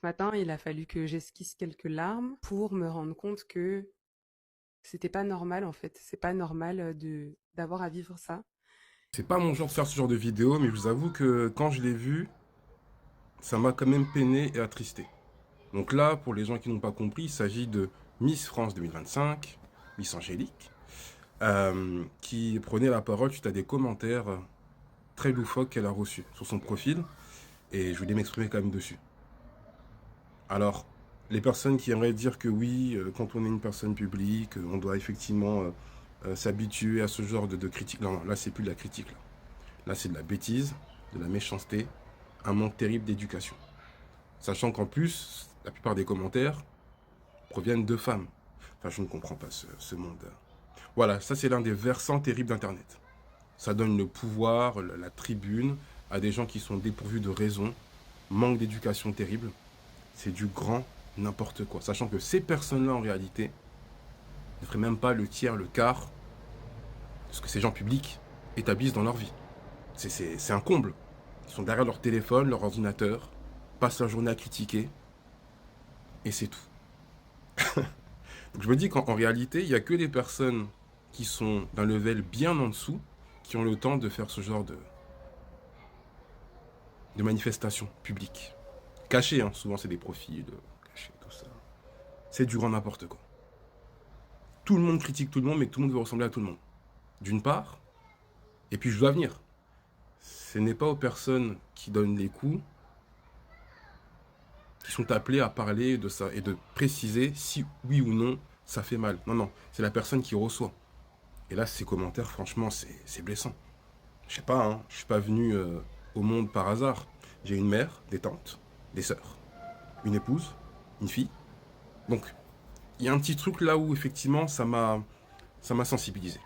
matin, il a fallu que j'esquisse quelques larmes pour me rendre compte que c'était pas normal en fait. C'est pas normal de d'avoir à vivre ça. C'est pas mon genre de faire ce genre de vidéo, mais je vous avoue que quand je l'ai vu, ça m'a quand même peiné et attristé. Donc là, pour les gens qui n'ont pas compris, il s'agit de Miss France 2025, Miss Angélique, qui prenait la parole suite à des commentaires très loufoques qu'elle a reçus sur son profil, et je voulais m'exprimer quand même dessus. Alors, les personnes qui aimeraient dire que oui, quand on est une personne publique, on doit effectivement s'habituer à ce genre de critique. Non, non, là, c'est plus de la critique. Là, c'est de la bêtise, de la méchanceté, un manque terrible d'éducation. Sachant qu'en plus, la plupart des commentaires proviennent de femmes. Enfin, je ne comprends pas ce monde. Voilà, ça c'est l'un des versants terribles d'Internet. Ça donne le pouvoir, la tribune à des gens qui sont dépourvus de raison, manque d'éducation terrible. C'est du grand n'importe quoi. Sachant que ces personnes-là, en réalité, ne feraient même pas le tiers, le quart de ce que ces gens publics établissent dans leur vie. C'est un comble. Ils sont derrière leur téléphone, leur ordinateur, passent leur journée à critiquer, et c'est tout. Donc je me dis qu'en réalité, il n'y a que les personnes qui sont d'un level bien en dessous qui ont le temps de faire ce genre de manifestations publiques. Cachées, hein, souvent c'est des profils cachés, tout ça. C'est du grand n'importe quoi. Tout le monde critique tout le monde, mais tout le monde veut ressembler à tout le monde. D'une part, et puis je dois venir. Ce n'est pas aux personnes qui donnent les coups qui sont appelées à parler de ça et de préciser si oui ou non ça fait mal. Non, non, c'est la personne qui reçoit. Et là, ces commentaires, franchement, c'est blessant. Je sais pas, hein, je suis pas venu au monde par hasard. J'ai une mère, des tantes, des sœurs, une épouse, une fille. Donc, il y a un petit truc là où effectivement ça m'a sensibilisé.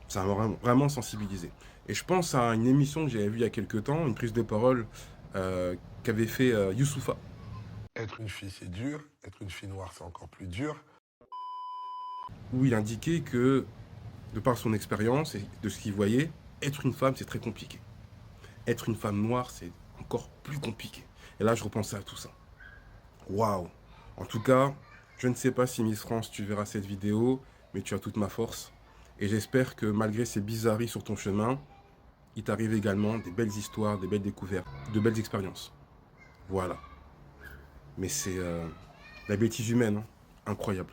Ça m'a vraiment sensibilisé. Et je pense à une émission que j'avais vue il y a quelques temps, une prise de parole qu'avait fait Youssoufa, Être une fille, c'est dur. Être une fille noire, c'est encore plus dur. où il indiquait que, de par son expérience et de ce qu'il voyait, être une femme, c'est très compliqué. Être une femme noire, c'est encore plus compliqué. Et là, je repensais à tout ça. Waouh. En tout cas, je ne sais pas si Miss France, tu verras cette vidéo, mais tu as toute ma force. Et j'espère que malgré ces bizarreries sur ton chemin, il t'arrive également des belles histoires, des belles découvertes, de belles expériences. Voilà. Mais c'est la bêtise humaine, hein. Incroyable.